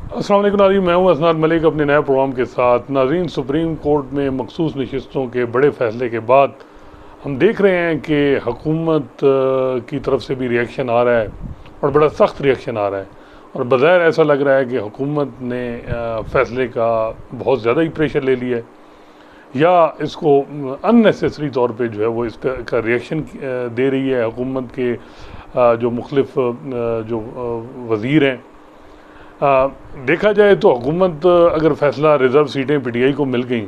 अस्सलाम वालेकुम नाज़रीन, मैं हूं असनाद मलिक अपने नए प्रोग्राम के साथ। नाज़रीन, सुप्रीम कोर्ट में मखसूस नशिस्तों के बड़े फैसले के बाद हम देख रहे हैं कि हुकूमत की तरफ से भी रिएक्शन आ रहा है और बड़ा सख्त रिएक्शन आ रहा है। और बज़ाहिर ऐसा लग रहा है कि हुकूमत ने फ़ैसले का बहुत ज़्यादा ही प्रेशर ले लिया है, या इसको अननेसेसरी तौर पे जो है वो इस पर का रिएक्शन दे रही है। हुकूमत के जो मुख्तलिफ जो वज़ीर हैं, देखा जाए तो हुकूमत अगर फ़ैसला रिज़र्व सीटें पीटीआई को मिल गई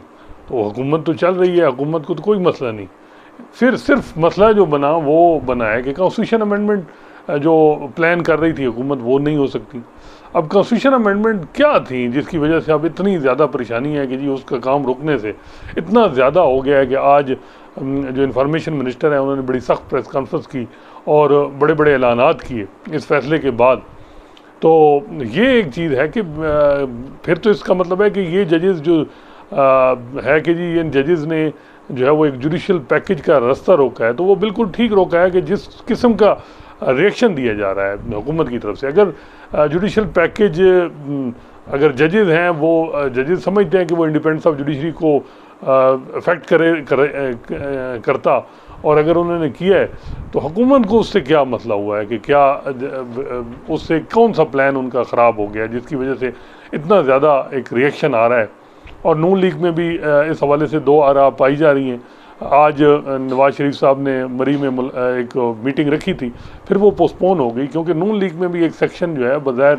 तो हुकूमत तो चल रही है, हुकूमत को तो कोई मसला नहीं। फिर सिर्फ मसला जो बना वो बना है कि कॉन्स्टिट्यूशन अमेंडमेंट जो प्लान कर रही थी हुकूमत वो नहीं हो सकती। अब कॉन्स्टिट्यूशन अमेंडमेंट क्या थी जिसकी वजह से अब इतनी ज़्यादा परेशानी है कि जी उसका काम रुकने से इतना ज़्यादा हो गया है कि आज जो इंफॉर्मेशन मिनिस्टर है उन्होंने बड़ी सख्त प्रेस कॉन्फ्रेंस की और बड़े बड़े ऐलानात किए इस फैसले के बाद। तो ये एक चीज़ है कि फिर तो इसका मतलब है कि ये जजेस जो है कि जी इन जजेस ने जो है वो एक जुडिशल पैकेज का रास्ता रोका है, तो वो बिल्कुल ठीक रोका है कि जिस किस्म का रिएक्शन दिया जा रहा है हुकूमत की तरफ से। अगर जुडिशल पैकेज अगर जजेस हैं वो जजेस समझते हैं कि वो इंडिपेंडेंस ऑफ जुडिशरी को अफेक्ट करता, और अगर उन्होंने किया है तो हुकूमत को उससे क्या मसला हुआ है कि क्या उससे कौन सा प्लान उनका ख़राब हो गया जिसकी वजह से इतना ज़्यादा एक रिएक्शन आ रहा है। और नून लीग में भी इस हवाले से दो आरा पाई जा रही हैं। आज नवाज शरीफ साहब ने मरी में एक मीटिंग रखी थी, फिर वो पोस्टपोन हो गई क्योंकि नून लीग में भी एक सेक्शन जो है बज़ाहिर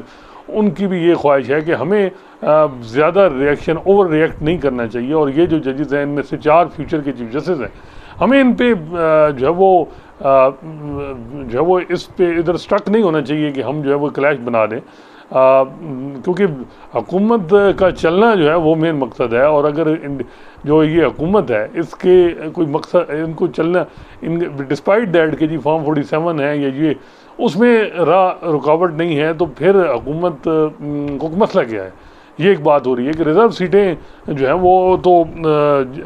उनकी भी ये ख्वाहिश है कि हमें ज़्यादा रिएक्शन ओवर रिएक्ट नहीं करना चाहिए। और ये जो जजेस हैं इनमें से 4 फ्यूचर के चीफ जस्टिस हैं, हमें इन पे जो है वो इस पे इधर स्टक नहीं होना चाहिए कि हम जो है वो क्लैश बना दें, क्योंकि हुकूमत का चलना जो है वो मेन मकसद है। और अगर जो ये हुकूमत है इसके कोई मकसद इनको चलना इन डिस्पाइट दैट कि जी फॉर्म 47 है या ये उसमें रुकावट नहीं है, तो फिर हुकूमत को मसला क्या है। ये एक बात हो रही है कि रिज़र्व सीटें जो हैं वो तो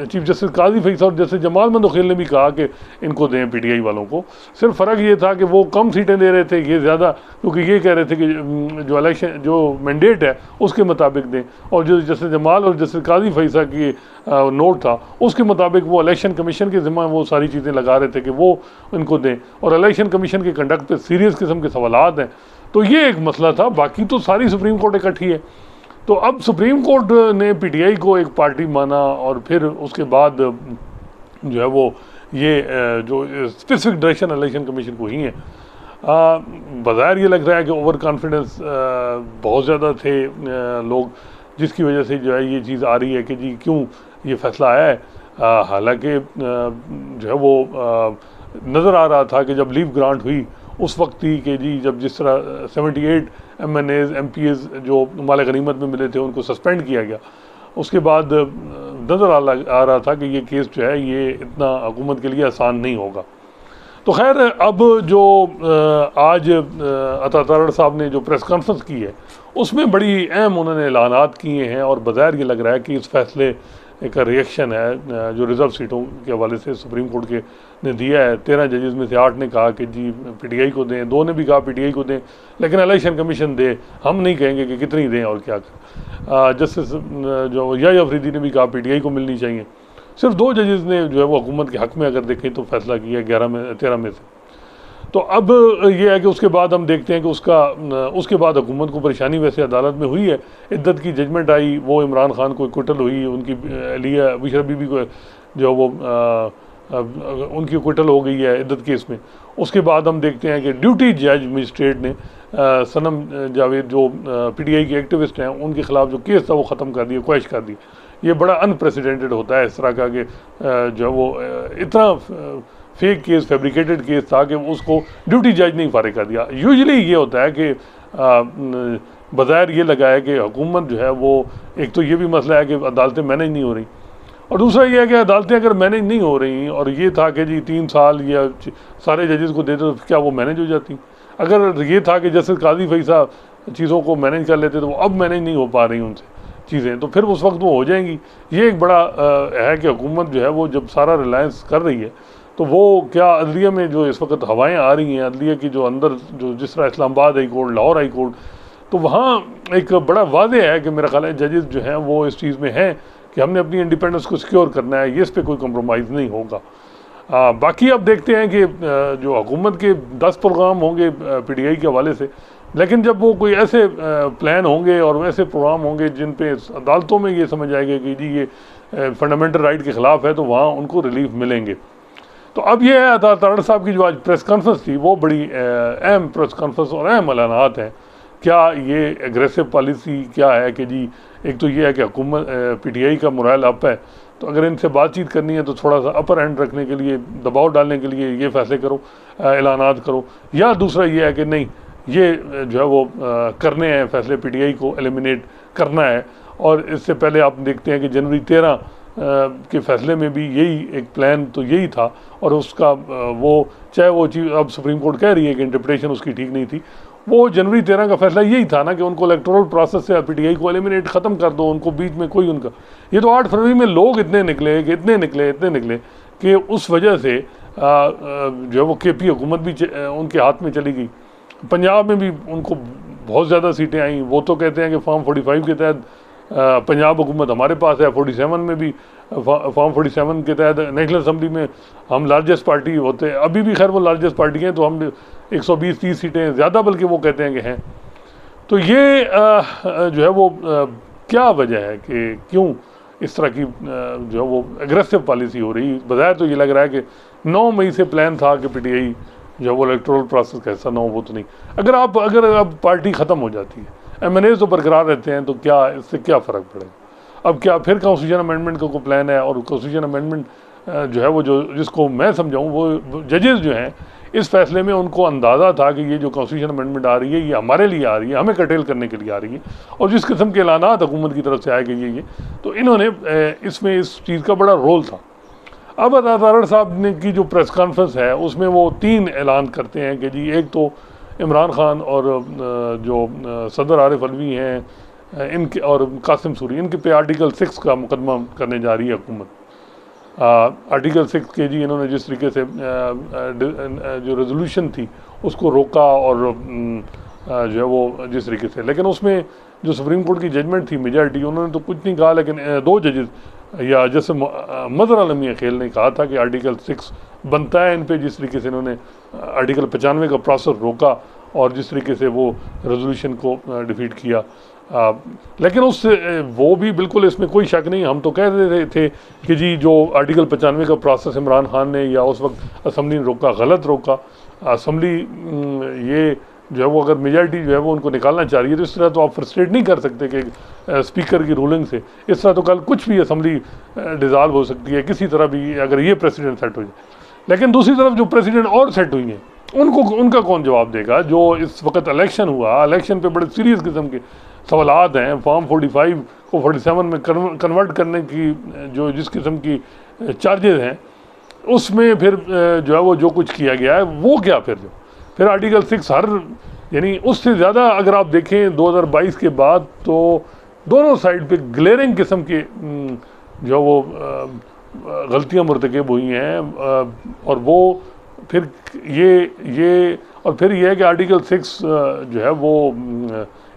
चीफ जस्टिस काजी फैसल और जस्टिस जमाल मंदोखिल ने भी कहा कि इनको दें पीटीआई वालों को। सिर्फ फ़र्क ये था कि वो कम सीटें दे रहे थे, ये ज़्यादा, क्योंकि ये कह रहे थे कि जो इलेक्शन जो मैंडेट है उसके मुताबिक दें। और जो जस्टिस जमाल और जस्टिस काजी फैसल की नोट था उसके मुताबिक वो इलेक्शन कमीशन के ज़िम्मा वो सारी चीज़ें लगा रहे थे कि वो इनको दें, और इलेक्शन कमीशन के कंडक्ट पर सीरियस किस्म के सवालात हैं। तो ये एक मसला था, बाकी तो सारी सुप्रीम कोर्ट इकट्ठी है। तो अब सुप्रीम कोर्ट ने पीटीआई को एक पार्टी माना और फिर उसके बाद जो है वो ये जो स्पेसिफिक डायरेक्शन इलेक्शन कमीशन को ही है। बज़ाहिर ये लग रहा है कि ओवर कॉन्फिडेंस बहुत ज़्यादा थे लोग, जिसकी वजह से जो है ये चीज़ आ रही है कि जी क्यों ये फैसला आया है। हालांकि जो है वो नज़र आ रहा था कि जब लीव ग्रांट हुई उस वक्त ही कि जी जब जिस तरह 78 MNAs MPs जो माल गनीमत में मिले थे उनको सस्पेंड किया गया, उसके बाद नज़र आ रहा था कि ये केस जो है ये इतना हुकूमत के लिए आसान नहीं होगा। तो खैर अब जो आज अता तारड़ साहब ने जो प्रेस कॉन्फ्रेंस की है उसमें बड़ी अहम उन्होंने ऐलानात किए हैं, और बज़ाहिर ये लग रहा है कि इस फैसले का रिएक्शन है जो रिज़र्व सीटों के हवाले से सुप्रीम कोर्ट के ने दिया है। 13 जजेस में से 8 ने कहा कि जी पीटीआई को दें, 2 ने भी कहा पीटीआई को दें, लेकिन इलेक्शन कमीशन दे, हम नहीं कहेंगे कि कितनी दें और क्या करें। जस्टिस जो या अफरीदी ने भी कहा पीटीआई को मिलनी चाहिए। सिर्फ 2 जजेस ने जो है वो हुकूमत के हक़ में अगर देखें तो फैसला किया 13 में से। तो अब ये है कि उसके बाद हम देखते हैं कि उसके बाद हुकूमत को परेशानी वैसे अदालत में हुई है। इद्दत की जजमेंट आई, वो इमरान खान को क्विटल हुई, उनकी लिया बुशरा बीबी को जो वो उनकी क्विटल हो गई है इद्दत केस में। उसके बाद हम देखते हैं कि ड्यूटी जज मजिस्ट्रेट ने सनम जावेद जो पीटीआई के एक्टिविस्ट हैं उनके ख़िलाफ़ जो केस था वो ख़त्म कर दिया, क्वैश कर दिया। ये बड़ा अनप्रेसिडेंटेड होता है इस तरह का कि जो वो इतना फेक केस, फैब्रिकेटेड केस था कि उसको ड्यूटी जज ने फारिग कर दिया। यूजुअली ये होता है कि बज़ाहिर ये लगा है कि हुकूमत जो है वो, एक तो ये भी मसला है कि अदालतें मैनेज नहीं हो रही, और दूसरा ये है कि अदालतें अगर मैनेज नहीं हो रही, और ये था कि जी 3 साल या सारे जजेस को देते तो क्या वो मैनेज हो जाती। अगर ये था कि जस्टिस काजी फैसल चीज़ों को मैनेज कर लेते तो वो अब मैनेज नहीं हो पा रही उनसे चीज़ें, तो फिर उस वक्त वो हो जाएंगी। ये एक बड़ा है कि हुकूमत जो है वो जब सारा रिलायंस कर रही है तो वो क्या अदलिया में जो इस वक्त हवाएं आ रही हैं, अदलिया की जो अंदर जो जिस तरह Islamabad high court, Lahore high court, तो वहाँ एक बड़ा वादे है कि मेरा ख्याल है जजेस जो हैं वो इस चीज़ में हैं कि हमने अपनी इंडिपेंडेंस को सिक्योर करना है, ये इस पर कोई कम्प्रोमाइज़ नहीं होगा। बाकी अब देखते हैं कि जो हुकूमत के 10 प्रोग्राम होंगे PTI के हवाले से, लेकिन जब वो कोई ऐसे प्लान होंगे और ऐसे प्रोग्राम होंगे जिन पे अदालतों में ये समझ आएगा कि जी ये फंडामेंटल राइट के ख़िलाफ़ है, तो वहाँ उनको रिलीफ मिलेंगे। तो अब ये है तारड़ साहब की जो आज प्रेस कॉन्फ्रेंस थी वो बड़ी अहम प्रेस कॉन्फ्रेंस और अहम ऐलानात हैं। क्या ये एग्रेसिव पॉलिसी क्या है कि जी एक तो ये है कि हुकूमत PTI का मोरल अप है, तो अगर इनसे बातचीत करनी है तो थोड़ा सा अपर एंड रखने के लिए, दबाव डालने के लिए ये फैसले करो, ऐलानात करो, या दूसरा ये है कि नहीं ये जो है वो करने हैं फैसले, PTI को एलिमिनेट करना है। और इससे पहले आप देखते हैं कि जनवरी 13 के फैसले में भी यही एक प्लान तो यही था, और उसका वो चाहे वो चीज़ अब सुप्रीम कोर्ट कह रही है कि इंटरप्रिटेशन उसकी ठीक नहीं थी, वो जनवरी 13 का फैसला यही था ना कि उनको इलेक्टोरल प्रोसेस से PTI को एलिमिनेट ख़त्म कर दो, उनको बीच में कोई उनका। ये तो 8 फरवरी में लोग इतने निकले कि उस वजह से जो है वो KP हुकूमत भी उनके हाथ में चली गई। पंजाब में भी उनको बहुत ज़्यादा सीटें आई। वो तो कहते हैं कि फॉर्म 45 के तहत पंजाब हुकूमत हमारे पास है, 47 में भी फॉर्म 47 के तहत नेशनल असम्बली में हम लार्जेस्ट पार्टी होते हैं। अभी भी खैर वो लार्जेस्ट पार्टी हैं, तो हम 120-30 सीटें ज़्यादा बल्कि वो कहते हैं कि हैं। तो ये जो है वो क्या वजह है कि क्यों इस तरह की जो है वो एग्रेसिव पॉलिसी हो रही। बजाय तो ये लग रहा है कि 9 मई से प्लान था कि PTI जो है वो इलेक्टोरल प्रोसेस का हिस्सा ना हो, वो तो नहीं। अगर अब पार्टी ख़त्म हो जाती है, MNAs तो बरकरार रहते हैं, तो क्या इससे क्या फ़र्क पड़ेगा। अब क्या फिर कॉन्स्टिट्यूशन अमेंडमेंट का कोई प्लान है, और कॉन्स्टिट्यूशन अमेंडमेंट जो है वो जो जिसको मैं समझाऊँ वो जजेस जो हैं इस फैसले में उनको अंदाज़ा था कि ये जो कॉन्स्टिट्यूशन अमेंडमेंट आ रही है ये हमारे लिए आ रही है, हमें कर्टेल करने के लिए आ रही है, और जिस किस्म के ऐलानात हुकूमत की तरफ से आए कि ये तो इन्होंने इसमें इस चीज़ का बड़ा रोल था। अब तारड़ साहब ने की जो प्रेस कॉन्फ्रेंस है उसमें वो 3 ऐलान करते हैं कि जी एक तो इमरान खान और जो सदर आरिफ अलवी हैं इनके और कासिम सूरी, इनके पे आर्टिकल 6 का मुकदमा करने जा रही है हुकूमत। आर्टिकल 6 के जी इन्होंने जिस तरीके से जो रेजोल्यूशन थी उसको रोका, और जो है वो जिस तरीके से, लेकिन उसमें जो सुप्रीम कोर्ट की जजमेंट थी मेजॉरिटी, उन्होंने तो कुछ नहीं कहा, लेकिन 2 जजेस या जैसे मदर आलमी खेल ने कहा था कि आर्टिकल 6 बनता है इन पे, जिस तरीके से इन्होंने आर्टिकल 95 का प्रोसेस रोका और जिस तरीके से वो रेजोल्यूशन को डिफीट किया। लेकिन उससे वो भी बिल्कुल इसमें कोई शक नहीं, हम तो कह रहे थे कि जी जो आर्टिकल 95 का प्रोसेस इमरान खान ने या उस वक्त असम्बली ने रोका, गलत रोका। असम्बली ये जो है वो अगर मेजॉरिटी जो है वो उनको निकालना चाह रही है, तो इस तरह तो आप फ्रस्ट्रेट नहीं कर सकते कि स्पीकर की रूलिंग से इस तरह तो कल कुछ भी असम्बली डिज़ाल्व हो सकती है किसी तरह भी, अगर ये प्रेसिडेंट सेट हो जाए। लेकिन दूसरी तरफ जो प्रेसिडेंट और सेट हुई हैं उनका कौन जवाब देगा। जो इस वक्त इलेक्शन हुआ, इलेक्शन पे बड़े सीरियस किस्म के सवालात हैं। फॉर्म 45 को 47 में कन्वर्ट करने की जो जिस किस्म की चार्जेस हैं उसमें फिर जो है वो जो कुछ किया गया है वो क्या, फिर आर्टिकल 6 यानी उससे ज़्यादा अगर आप देखें 2022 के बाद तो दोनों साइड पे ग्लेरिंग किस्म के जो वो गलतियाँ मरतकब हुई हैं। और वो फिर ये और फिर ये है कि आर्टिकल 6 जो है वो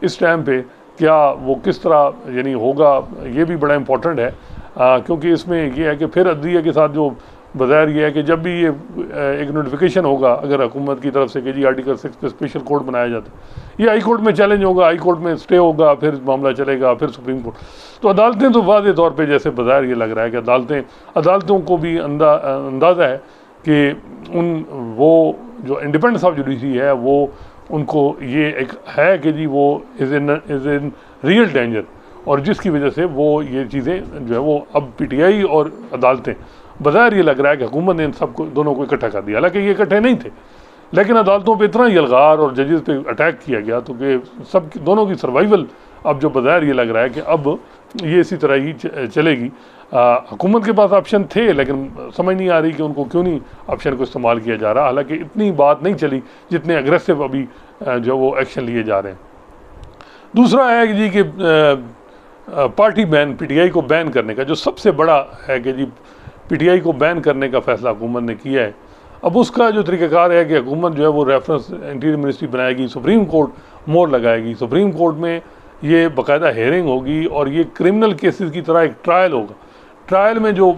इस टाइम पे क्या वो किस तरह यानी होगा, ये भी बड़ा इम्पोर्टेंट है। क्योंकि इसमें ये है कि फिर अदलिया के साथ जो बज़ाहिर ये है कि जब भी ये एक नोटिफिकेशन होगा अगर हुकूमत की तरफ से कि जी आर्टिकल 6 पे स्पेशल कोर्ट बनाया जाता है, ये हाई कोर्ट में चैलेंज होगा, हाई कोर्ट में स्टे होगा, फिर मामला चलेगा, फिर सुप्रीम कोर्ट। तो अदालतें तो वाज़ेह तौर पे जैसे बज़ाहिर ये लग रहा है कि अदालतों को भी अंदाज़ा है कि वो जो इंडिपेंडेंस ऑफ जुडिशरी है वो उनको ये एक है कि जी वो इज़ इन रियल डेंजर, और जिसकी वजह से वो ये चीज़ें जो है वो अब PTI और अदालतें बज़ाहिर ये लग रहा है कि हुकूमत ने इन सबको दोनों को इकट्ठा कर दिया। हालांकि ये इकट्ठे नहीं थे, लेकिन अदालतों पे इतना यलगार और जजेस पे अटैक किया गया तो कि सब दोनों की सर्वाइवल अब जो बज़ाहिर ये लग रहा है कि अब ये इसी तरह ही चलेगी। हुकूमत के पास ऑप्शन थे, लेकिन समझ नहीं आ रही कि उनको क्यों नहीं ऑप्शन को इस्तेमाल किया जा रहा। हालांकि इतनी बात नहीं चली जितने अग्रेसिव अभी जो वो एक्शन लिए जा रहे हैं। दूसरा है कि जी कि पार्टी बैन, PTI को बैन करने का जो सबसे बड़ा है कि जी PTI को बैन करने का फैसला हुकूमत ने किया है। अब उसका जो तरीक़ाकार है कि हुकूमत जो है वो रेफरेंस इंटीरियर मिनिस्ट्री बनाएगी, सुप्रीम कोर्ट मोहर लगाएगी। सुप्रीम कोर्ट में ये बाकायदा हेयरिंग होगी और ये क्रिमिनल केसेस की तरह एक ट्रायल होगा। ट्रायल में जो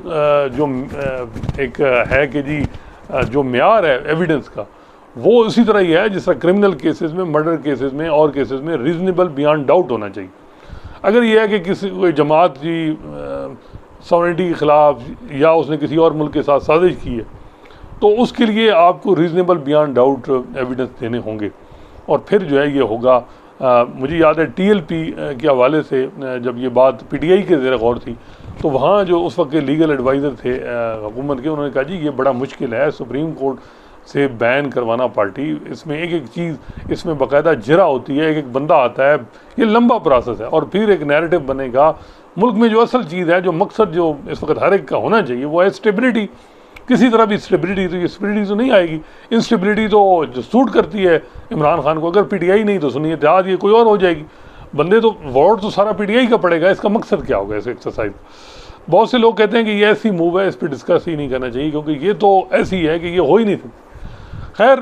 एक है कि जी जो म्यार है एविडेंस का, वो उसी तरह ही है जिस तरह क्रिमिनल केसेस में, मर्डर केसेस में और केसेस में रीजनेबल बियॉन्ड डाउट होना चाहिए। अगर ये है कि किसी कोई जमात की सॉवरेनिटी के ख़िलाफ़ या उसने किसी और मुल्क के साथ साजिश की है, तो उसके लिए आपको रीजनेबल बियॉन्ड डाउट एविडेंस देने होंगे। और फिर जो है ये होगा। मुझे याद है TLP के हवाले से जब ये बात PTI के ज़ेर गौर थी, तो वहाँ जो उस वक्त के लीगल एडवाइज़र थे हुकूमत के, उन्होंने कहा जी ये बड़ा मुश्किल है सुप्रीम कोर्ट से बैन करवाना पार्टी, इसमें एक एक चीज़, इसमें बाकायदा जरा होती है, एक एक बंदा आता है, ये लंबा प्रोसेस है और फिर एक नैरेटिव बनेगा। मुल्क में जो असल चीज़ है, जो मकसद जो इस वक्त हर एक का होना चाहिए, वो है स्टेबिलिटी। किसी तरह भी स्टेबिलिटी, तो ये स्टेबिलिटी तो नहीं आएगी। इंस्टेबिलिटी तो जो सूट करती है इमरान खान को। अगर PTI नहीं तो सुनिए इत्तेहाद ये कोई और हो जाएगी, बंदे तो वोट तो सारा PTI का पड़ेगा। इसका मकसद क्या होगा इस एक्सरसाइज? बहुत से लोग कहते हैं कि ये ऐसी मूव है, इस पर डिस्कस ही नहीं करना चाहिए क्योंकि ये तो ऐसी है कि ये हो ही नहीं सकती। खैर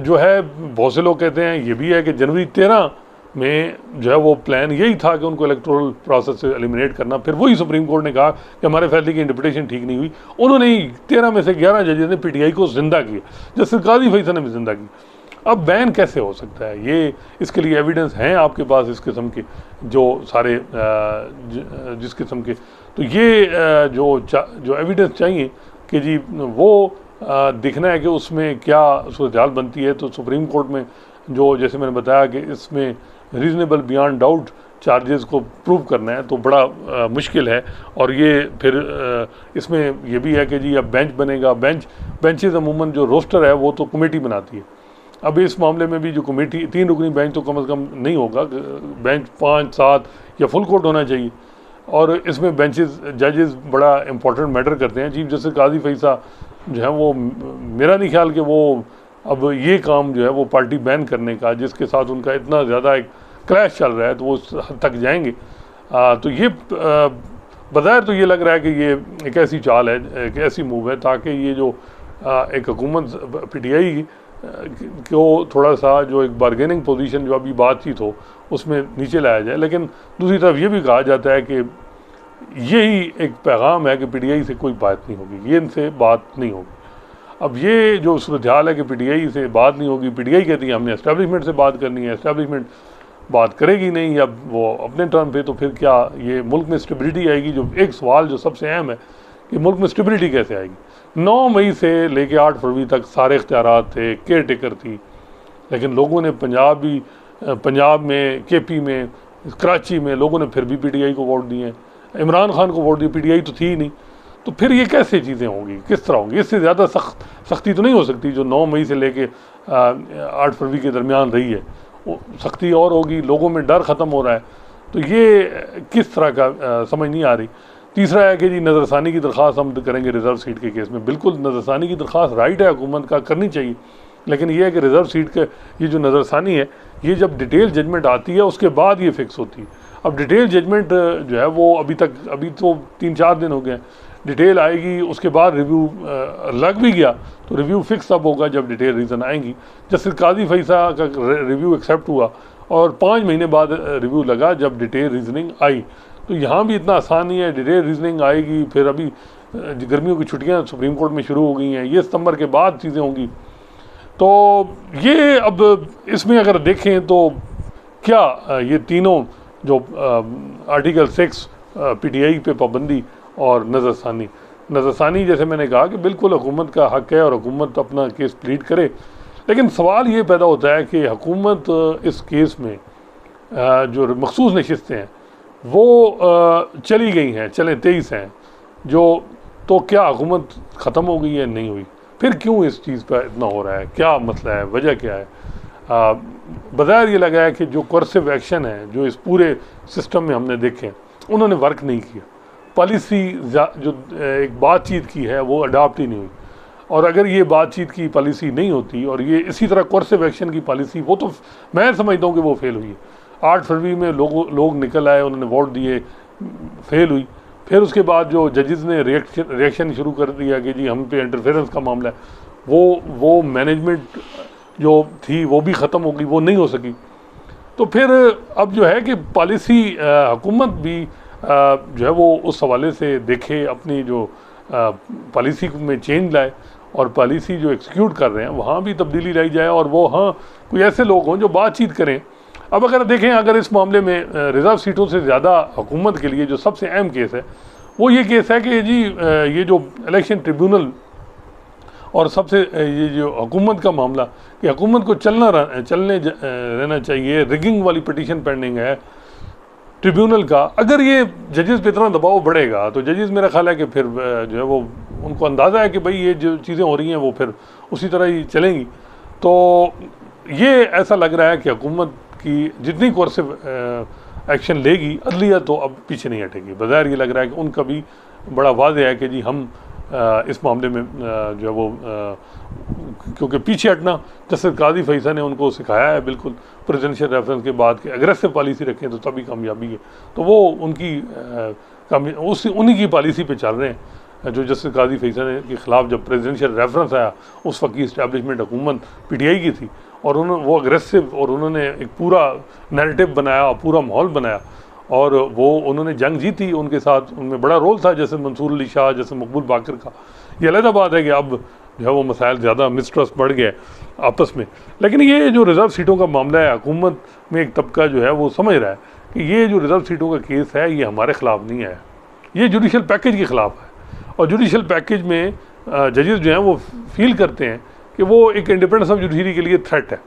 जो है, बहुत से लोग कहते हैं ये भी है कि जनवरी 13 में जो है वो प्लान यही था कि उनको इलेक्टोरल प्रोसेस से एलिमिनेट करना। फिर वही सुप्रीम कोर्ट ने कहा कि हमारे फैसले की इंटरप्रिटेशन ठीक नहीं हुई। उन्होंने 13 में से 11 जजेस ने PTI को जिंदा किया, जस्टिस काजी फैसल ने भी जिंदा किया। अब बैन कैसे हो सकता है? ये इसके लिए एविडेंस हैं आपके पास इस किस्म के, जो सारे जिस किस्म के, तो ये जो एविडेंस चाहिए कि जी वो दिखना है कि उसमें क्या सूरत हाल बनती है। तो सुप्रीम कोर्ट में जो, जैसे मैंने बताया कि इसमें रीज़नेबल बियॉन्ड डाउट चार्जेस को प्रूव करना है, तो बड़ा मुश्किल है। और ये फिर इसमें ये भी है कि जी अब बेंच बनेगा। बेंचेस अमूमन जो रोस्टर है वो तो कमेटी बनाती है। अब इस मामले में भी जो कमेटी 3 रुकनी बेंच तो कम से कम नहीं होगा, बेंच 5, 7 या फुल कोर्ट होना चाहिए। और इसमें बेंचेस जजेस बड़ा इंपॉर्टेंट मैटर करते हैं। चीफ जस्टिस काजी फैसा जो है वो, मेरा नहीं ख्याल कि वो अब ये काम जो है वो पार्टी बैन करने का, जिसके साथ उनका इतना ज़्यादा एक क्लैश चल रहा है, तो वो उस हद तक जाएंगे। तो ये बज़ाहिर तो ये लग रहा है कि ये एक ऐसी चाल है, एक ऐसी मूव है ताकि ये जो एक हुकूमत PTI को थोड़ा सा जो एक बारगेनिंग पोजीशन जो अभी बातचीत हो उसमें नीचे लाया जाए। लेकिन दूसरी तरफ ये भी कहा जाता है कि यही एक पैगाम है कि PTI से कोई बात नहीं होगी, ये इनसे बात नहीं होगी। अब ये जो सूरत हाल है कि PTI से बात नहीं होगी, PTI कहती है हमने एस्टेब्लिशमेंट से बात करनी है, एस्टेब्लिशमेंट बात करेगी नहीं या वो अपने टर्म पे, तो फिर क्या ये मुल्क में स्टेबिलिटी आएगी? जो एक सवाल जो सबसे अहम है कि मुल्क में स्टेबिलिटी कैसे आएगी? 9 मई से लेके 8 फरवरी तक सारे इख्तियारात थे, केयर टेकर थी, लेकिन लोगों ने पंजाब में, KP में, कराची में लोगों ने फिर भी PTI को वोट दिए, इमरान खान को वोट दिए, PTI तो थी ही नहीं। तो फिर ये कैसे चीज़ें होंगी, किस तरह होंगी? इससे ज़्यादा सख्ती तो नहीं हो सकती जो 9 मई से लेके 8 फरवरी के दरमियान रही है। वो सख्ती और होगी, लोगों में डर ख़त्म हो रहा है। तो ये किस तरह का समझ नहीं आ रही। तीसरा है कि जी नज़रसानी की दरख्वास्त हम करेंगे रिज़र्व सीट के केस में। बिल्कुल नज़रसानी की दरख्वास्त राइट है हुकूमत का, करनी चाहिए, लेकिन ये है कि रिज़र्व सीट के ये जो नज़रसानी है, ये जब डिटेल जजमेंट आती है उसके बाद ये फिक्स होती है। अब डिटेल जजमेंट जो है वो अभी तो 3-4 दिन हो गए हैं, डिटेल आएगी उसके बाद रिव्यू लग भी गया तो रिव्यू फिक्स अब होगा जब डिटेल रीज़न आएंगी। जस्टिस काजी फैसा का रिव्यू एक्सेप्ट हुआ और 5 महीने बाद रिव्यू लगा जब डिटेल रीजनिंग आई। तो यहाँ भी इतना आसान नहीं है, डिटेल रीजनिंग आएगी, फिर अभी गर्मियों की छुट्टियाँ सुप्रीम कोर्ट में शुरू हो गई हैं, ये सितंबर के बाद चीज़ें होंगी। तो ये अब इसमें अगर देखें तो क्या ये तीनों जो आर्टिकल 6 PTI पे पाबंदी और नज़रसानी जैसे मैंने कहा कि बिल्कुल हुकूमत का हक़ है और हुकूमत अपना केस प्लीड करे, लेकिन सवाल ये पैदा होता है कि हुकूमत इस केस में जो मखसूस नशिस्तें हैं वो चली गई हैं, चले 23 हैं जो, तो क्या हुकूमत ख़त्म हो गई है? नहीं हुई। फिर क्यों इस चीज़ पर इतना हो रहा है? क्या मसला है, वजह क्या है? बज़ाहिर ये लगा है कि जो कोर्सिव एक्शन है जो इस पूरे सिस्टम में हमने देखे उन्होंने वर्क नहीं किया। पॉलिसी जो एक बातचीत की है वो अडॉप्ट ही नहीं हुई, और अगर ये बातचीत की पॉलिसी नहीं होती और ये इसी तरह कोर्सिव एक्शन की पॉलिसी, वो तो मैं समझता हूँ कि वो फेल हुई है। 8 फरवरी में लोग निकल आए, उन्होंने वोट दिए, फेल हुई। फिर उसके बाद जो जजेस ने रिएक्शन शुरू कर दिया कि जी हम पे इंटरफेरेंस का मामला है, वो मैनेजमेंट जो थी वो भी ख़त्म हो गई, वो नहीं हो सकी। तो फिर अब जो है कि पॉलिसी हुकूमत भी जो है वो उस हवाले से देखे, अपनी जो पॉलिसी में चेंज लाए और पॉलिसी जो एग्जीक्यूट कर रहे हैं वहाँ भी तब्दीली लाई जाए, और वो हाँ कोई ऐसे लोग हों जो बातचीत करें। अब अगर देखें, अगर इस मामले में रिज़र्व सीटों से ज़्यादा हुकूमत के लिए जो सबसे अहम केस है वो ये केस है कि जी ये जो इलेक्शन ट्रिब्यूनल और सबसे ये जो हुकूमत का मामला कि हुकूमत को चलने रहना चाहिए, रिगिंग वाली पिटीशन पेंडिंग है ट्रिब्यूनल का, अगर ये जजेस पे इतना दबाव बढ़ेगा तो जजेस मेरा ख्याल है कि फिर जो है वो उनको अंदाज़ा है कि भाई ये जो चीज़ें हो रही हैं वो फिर उसी तरह ही चलेंगी। तो ये ऐसा लग रहा है कि हुकूमत की जितनी कोर्सिव एक्शन लेगी अदलिया तो अब पीछे नहीं हटेगी। बज़ाहिर ये लग रहा है कि उनका भी बड़ा वाज़ेह है कि जी हम इस मामले में जो है वो क्योंकि पीछे हटना जस्टिस काजी फैसल ने उनको सिखाया है बिल्कुल प्रेसिडेंशियल रेफरेंस के बाद कि अग्रेसिव पॉलिसी रखें तो तभी कामयाबी है। तो वो उनकी उन्हीं की पॉलिसी पे चल रहे हैं। जो जस्टिस काजी फैसल के ख़िलाफ़ जब प्रेसिडेंशियल रेफरेंस आया उस वक्त की इस्टेब्लिशमेंट हुकूमत PTI की थी और उन्होंने वो अग्रेसिव और उन्होंने एक पूरा नैरेटिव बनाया, पूरा माहौल बनाया और वो उन्होंने जंग जीती, उनके साथ उनमें बड़ा रोल था जैसे मंसूर अली शाह, जैसे मकबूल बाकर का। ये अलग बात है कि अब जो है वो मसाइल ज़्यादा मिसट्रस्ट बढ़ गए आपस में। लेकिन ये जो रिज़र्व सीटों का मामला है, हुकूमत में एक तबका जो है वो समझ रहा है कि ये जो रिज़र्व सीटों का केस है ये हमारे ख़िलाफ़ नहीं है, ये जुडिशल पैकेज के ख़िलाफ़ है। और जुडिशल पैकेज में जजेस जो हैं वो फील करते हैं कि वो एक इंडिपेंडेंस ऑफ जुडिशरी के लिए थ्रेट है,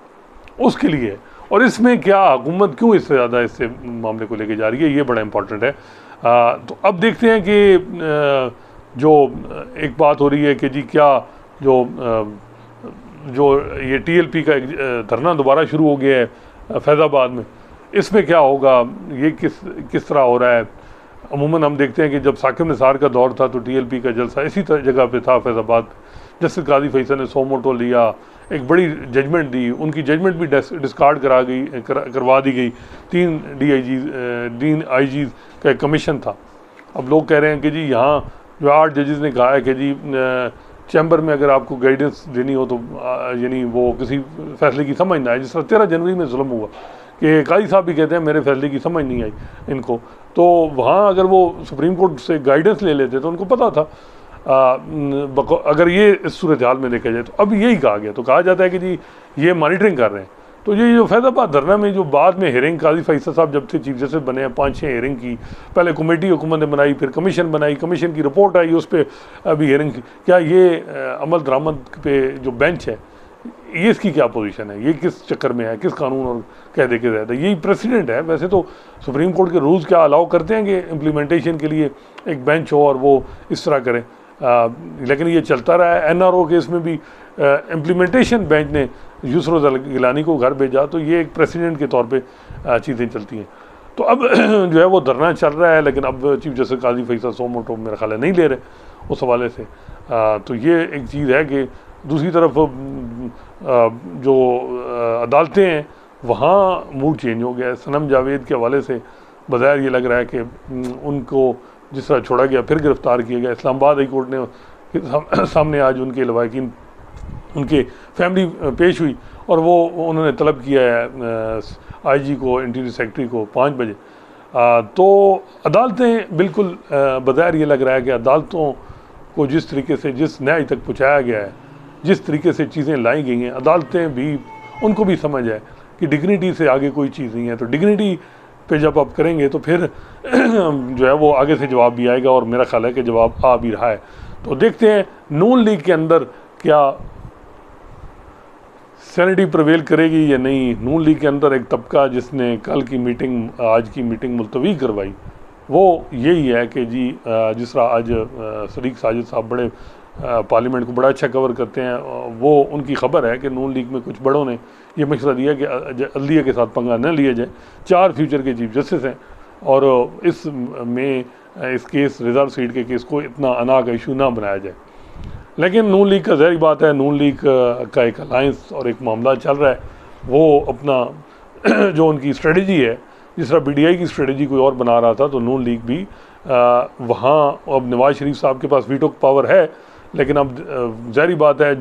उसके लिए। और इसमें क्या हुकूमत क्यों इससे ज़्यादा इससे मामले को लेके जा रही है, ये बड़ा इंपॉर्टेंट है। तो अब देखते हैं कि जो एक बात हो रही है कि जी क्या जो ये TLP का धरना दोबारा शुरू हो गया है फैज़ाबाद में, इसमें क्या होगा, ये किस तरह हो रहा है। अमूमन हम देखते हैं कि जब साकिब निसार का दौर था तो TLP का जलसा इसी जगह पे था फैज़ाबाद। जस्टिस काजी फैसल ने सो मोटो लिया, एक बड़ी जजमेंट दी, उनकी जजमेंट भी डिस्कार्ड करवा दी गई। 3 IGs का एक कमीशन था। अब लोग कह रहे हैं कि जी यहाँ जो 8 जजेस ने कहा है कि जी चैम्बर में अगर आपको गाइडेंस देनी हो तो यानी वो किसी फैसले की समझ ना आए, जिस तरह 13 जनवरी में जुल्म हुआ कि काजी साहब भी कहते हैं मेरे फैसले की समझ नहीं आई इनको, तो वहाँ अगर वो सुप्रीम कोर्ट से गाइडेंस ले लेते तो उनको पता था। अगर ये इस सूरत हाल में देखा जाए तो अब यही कहा गया, तो कहा जाता है कि जी ये मॉनिटरिंग कर रहे हैं। तो ये जो फैज़ाबाद धरना में जो बाद में हेयरिंग काजी फैसल साहब जब से चीफ जस्टिस बने हैं 5-6 हेयरिंग की, पहले कमेटी हुकूमत ने बनाई, फिर कमीशन बनाई, कमीशन की रिपोर्ट आई, उस पर अभी हेयरिंग की। क्या ये अमल दरामद पे जो बेंच है ये इसकी क्या पोजीशन है, ये किस चक्कर में है, किस कानून और कायदे के तहत है, यही प्रेसिडेंट है। वैसे तो सुप्रीम कोर्ट के रूल्स क्या अलाउ करते हैं कि इम्प्लीमेंटेशन के लिए एक बेंच हो और वो इस तरह करें, लेकिन ये चलता रहा है। NRO केस में भी इम्प्लीमेंटेशन बेंच ने यूसुफ गिलानी को घर भेजा, तो ये एक प्रेसिडेंट के तौर पे चीज़ें चलती हैं। तो अब जो है वो धरना चल रहा है, लेकिन अब चीफ जस्टिस काजी फैसल सो मोटो मेरा ख्याल है नहीं ले रहे उस हवाले से। तो ये एक चीज़ है कि दूसरी तरफ जो अदालतें हैं वहाँ मूड चेंज हो गया है। सनम जावेद के हवाले से बज़ाहिर ये लग रहा है कि उनको जिस तरह छोड़ा गया फिर गिरफ़्तार किया गया। इस्लामाबाद हाई कोर्ट ने सामने आज उनके लवाकिन उनके फैमिली पेश हुई और वो उन्होंने तलब किया है IG को, इंटीरियर सेक्रेटरी को 5 बजे। तो अदालतें बिल्कुल बज़ाहिर ये लग रहा है कि अदालतों को जिस तरीके से जिस न्याय तक पहुँचाया गया है, जिस तरीके से चीज़ें लाई गई हैं, अदालतें भी उनको भी समझ है कि डिग्निटी से आगे कोई चीज़ नहीं है। तो डिग्निटी पे जब आप करेंगे तो फिर जो है वो आगे से जवाब भी आएगा, और मेरा ख्याल है कि जवाब आ भी रहा है। तो देखते हैं नून लीग के अंदर क्या सैनिटी प्रवेल करेगी या नहीं। नून लीग के अंदर एक तबका जिसने कल की मीटिंग, आज की मीटिंग मुलतवी करवाई, वो यही है कि जी जिस तरह आज सदीक साजिद साहब बड़े पार्लियामेंट को बड़ा अच्छा कवर करते हैं, वो उनकी खबर है कि नून लीग में कुछ बड़ों ने ये मशवरा दिया कि अदलिया के साथ पंगा न लिया जाए। 4 फ्यूचर के चीफ जस्टिस हैं और इस में इस केस रिजर्व सीट के केस को इतना अना का इशू ना बनाया जाए। लेकिन नून लीग का ज़ाहिर बात है, नून लीग का एक अलायंस और एक मामला चल रहा है, वो अपना जो उनकी स्ट्रेटजी है, जिस तरह BDI की स्ट्रेटजी कोई और बना रहा था, तो नून लीग भी वहाँ अब नवाज शरीफ साहब के पास वीटो पावर है, लेकिन अब ज़ाहिर बात है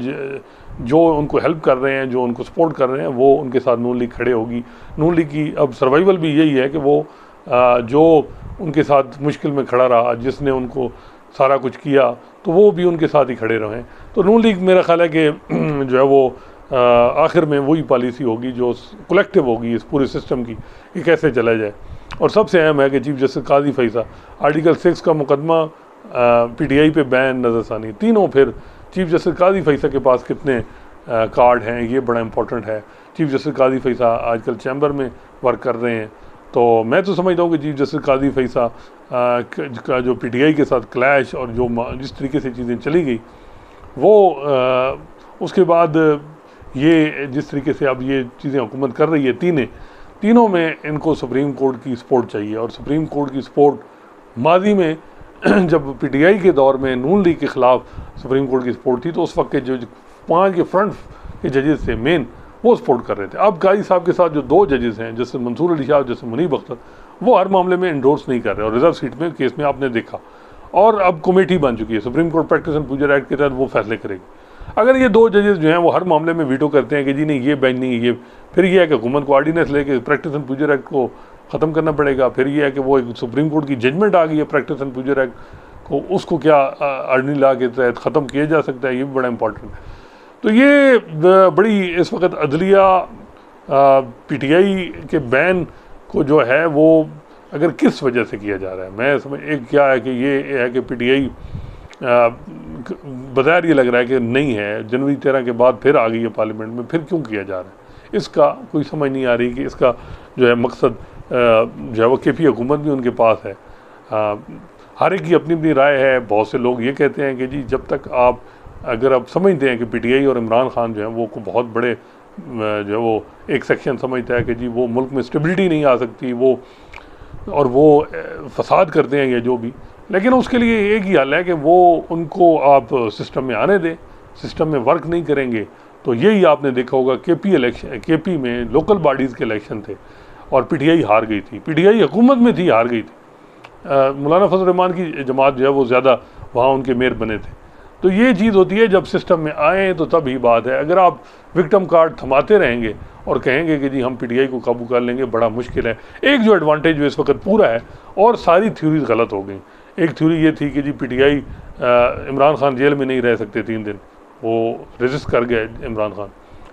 जो उनको हेल्प कर रहे हैं, जो उनको सपोर्ट कर रहे हैं, वो उनके साथ नून लीग खड़े होगी। नून लीग की अब सर्वाइवल भी यही है कि वो जो उनके साथ मुश्किल में खड़ा रहा, जिसने उनको सारा कुछ किया, तो वो भी उनके साथ ही खड़े रहें। तो नून लीग मेरा ख्याल है कि जो है वो आखिर में वही पॉलिसी होगी जो कलेक्टिव होगी इस पूरे सिस्टम की, कि कैसे चला जाए। और सबसे अहम है कि चीफ जस्टिस काजी फैसा, आर्टिकल 6 का मुकदमा, PTI पे बैन, नज़रसानी, तीनों फिर चीफ जस्टिस काजी फैसा के पास कितने कार्ड हैं, ये बड़ा इंपॉर्टेंट है। चीफ जस्टिस काजी फैसा आजकल चैम्बर में वर्क कर रहे हैं, तो मैं तो समझता हूँ कि चीफ जस्टिस काजी फैसा का जो PTI के साथ क्लैश और जो जिस तरीके से चीज़ें चली गई, वो उसके बाद ये जिस तरीके से अब ये चीज़ें हुकूमत कर रही है, तीनों में इनको सुप्रीम कोर्ट की सपोर्ट चाहिए। और सुप्रीम कोर्ट की सपोर्ट माजी में जब PTI के दौर में नून लीग के ख़िलाफ़ सुप्रीम कोर्ट की सपोर्ट थी, तो उस वक्त के जो 5 के फ्रंट के जजेस थे मेन, वो सपोर्ट कर रहे थे। अब काजी साहब के साथ जो 2 जजेस हैं, जैसे मंसूर अली शाह, जैसे मुनीब अख्तर, वो हर मामले में इंडोर्स नहीं कर रहे। और रिजर्व सीट में केस में आपने देखा, और अब कमेटी बन चुकी है, supreme court practice and procedure act के तहत वो फैसले करेगी। अगर ये 2 जजेस जो हैं वो हर मामले में वीटो करते हैं कि जी नहीं ये बेंच नहीं, ये फिर ये है कि हुकूमत को आर्डीनेंस लेके प्रैक्टिस एंड प्रोसीजर एक्ट को ख़त्म करना पड़ेगा। फिर ये है कि वो एक सुप्रीम कोर्ट की जजमेंट आ गई है प्रैक्टिस एंड प्रोसीजर एक्ट को, उसको क्या आर्डनी लॉ के तहत ख़त्म किया जा सकता है, ये भी बड़ा इंपॉर्टेंट है। तो ये बड़ी इस वक्त अदलिया PTI के बैन को जो है वो अगर किस वजह से किया जा रहा है, मैं समझ एक क्या है कि ये है कि PTI बज़ाहिर ये लग रहा है कि नहीं है, जनवरी 13 के बाद फिर आ गई है पार्लियामेंट में, फिर क्यों किया जा रहा है, इसका कोई समझ नहीं आ रही कि इसका जो है मकसद जो है वो KP हुकूमत भी उनके पास है। हर एक की अपनी अपनी राय है। बहुत से लोग ये कहते हैं कि जी जब तक अगर आप समझते हैं कि PTI और इमरान खान जो है वो को बहुत बड़े जो है वो एक सेक्शन समझता है कि जी वो मुल्क में स्टेबिलिटी नहीं आ सकती, वो और वो फसाद करते हैं ये जो भी, लेकिन उसके लिए एक ही हल है कि वो उनको आप सिस्टम में आने दें। सिस्टम में वर्क नहीं करेंगे तो यही आपने देखा होगा KP में लोकल बॉडीज़ के इलेक्शन थे और PTI हार गई थी। PTI हुकूमत में थी, हार गई थी। मौलाना फजल रहमान की जमात जो है वो ज़्यादा वहाँ उनके मेयर बने थे। तो ये चीज़ होती है, जब सिस्टम में आए तो तब ही बात है। अगर आप विक्टिम कार्ड थमाते रहेंगे और कहेंगे कि जी हम PTI को काबू कर लेंगे, बड़ा मुश्किल है। एक जो एडवांटेज जो इस वक्त पूरा है, और सारी थ्योरीज गलत हो गई। एक थ्योरी ये थी कि जी PTI इमरान खान जेल में नहीं रह सकते 3 दिन, वो रेजिस्ट कर गए इमरान खान।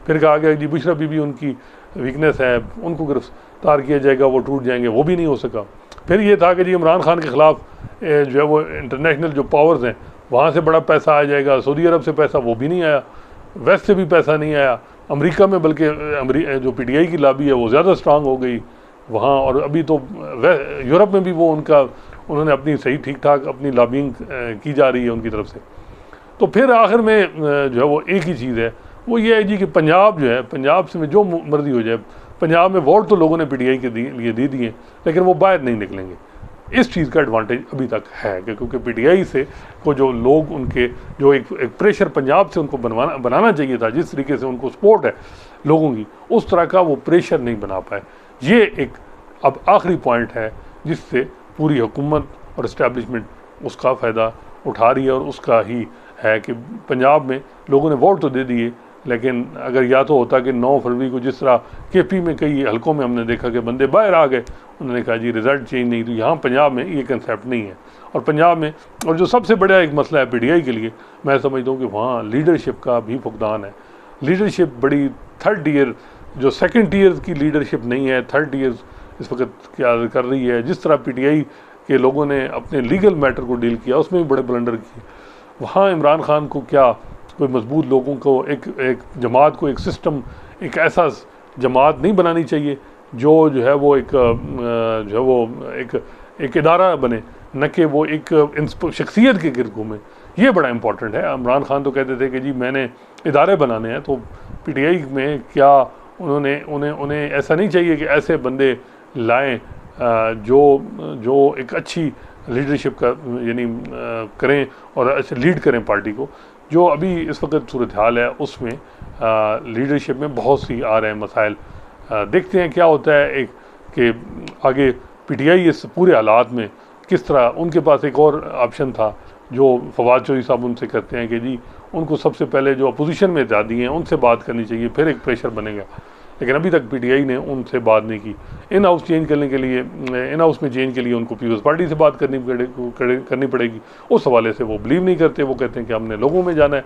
फिर कहा गया जी बुशरा बीबी उनकी वीकनेस है, उनको गिरफ्तार किया जाएगा, वो टूट जाएंगे, वो भी नहीं हो सका। फिर ये था कि जी इमरान खान के ख़िलाफ़ जो है वो इंटरनेशनल जो पावर्स हैं वहाँ से बड़ा पैसा आ जाएगा, सऊदी अरब से पैसा, वो भी नहीं आया, वेस्ट से भी पैसा नहीं आया, अमेरिका में बल्कि जो PTI की लॉबी है वो ज़्यादा स्ट्रांग हो गई वहाँ। और अभी तो यूरोप में भी वो उन्होंने अपनी सही ठीक ठाक अपनी लॉबिंग की जा रही है उनकी तरफ से। तो फिर आखिर में जो है वो एक ही चीज़ है, वो ये है जी कि पंजाब जो है, पंजाब से में जो मर्जी हो जाए, पंजाब में वोट तो लोगों ने PTI के लिए दे दिए, लेकिन वो बाहर नहीं निकलेंगे। इस चीज़ का एडवांटेज अभी तक है कि क्योंकि PTI से को जो लोग उनके जो एक प्रेशर पंजाब से उनको बनाना चाहिए था, जिस तरीके से उनको सपोर्ट है लोगों की, उस तरह का वो प्रेशर नहीं बना पाए। ये एक अब आखिरी पॉइंट है जिससे पूरी हुकूमत और इस्टेब्लिशमेंट उसका फ़ायदा उठा रही है, और उसका ही है कि पंजाब में लोगों ने वोट तो दे दिए, लेकिन अगर या तो होता कि 9 फरवरी को जिस तरह KP में कई हलकों में हमने देखा कि बंदे बाहर आ गए, उन्होंने कहा जी रिज़ल्ट चेंज नहीं, तो यहाँ पंजाब में ये कंसेप्ट नहीं है। और पंजाब में, और जो सबसे बड़ा एक मसला है PTI के लिए, मैं समझता हूँ कि वहाँ लीडरशिप का भी फुकदान है। लीडरशिप बड़ी थर्ड ईयर, जो सेकंड ईयर की लीडरशिप नहीं है, थर्ड ईयर इस वक्त क्या कर रही है। जिस तरह PTI के लोगों ने अपने लीगल मैटर को डील किया, उसमें भी बड़े ब्लंडर किए। वहाँ इमरान खान को क्या कोई मजबूत लोगों को एक जमात को, एक सिस्टम, एक ऐसा जमात नहीं बनानी चाहिए जो है वो एक जो है वो एक इदारा बने, न कि वो एक शख्सियत के गिर्द घूमे। ये बड़ा इंपॉर्टेंट है। इमरान खान तो कहते थे कि जी मैंने इदारे बनाने हैं, तो PTI में क्या उन्हें ऐसा नहीं चाहिए कि ऐसे बंदे लाएं जो एक अच्छी लीडरशिप का यानी करें और अच्छे लीड करें पार्टी को। जो अभी इस वक्त सूरत हाल है उसमें लीडरशिप में बहुत सी आ रहे हैं मसाइल। देखते हैं क्या होता है। एक कि आगे PTI इस पूरे हालात में किस तरह, उनके पास एक और ऑप्शन था जो फवाद चौधरी साहब उनसे कहते हैं कि जी उनको सबसे पहले जो अपोजिशन में इत्तेहादी हैं उनसे बात करनी चाहिए, फिर एक प्रेशर बनेगा। लेकिन अभी तक पीटीआई ने उनसे बात नहीं की। इन हाउस चेंज करने के लिए, इन हाउस में चेंज के लिए उनको पीपल्स पार्टी से बात करनी पड़ेगी। उस हवाले से वो बिलीव नहीं करते, वो कहते हैं कि हमने लोगों में जाना है।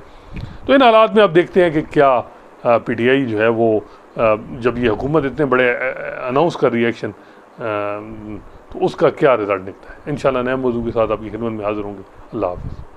तो इन हालात में आप देखते हैं कि क्या पीटीआई जो है वो जब ये हुकूमत इतने बड़े अनाउंस कर रही है एक्शन, तो उसका क्या रिजल्ट निकलता है। इंशाल्लाह नए मौजू के साथ आपकी खिदमत में हाजिर होंगे। अल्लाह हाफ़िज़।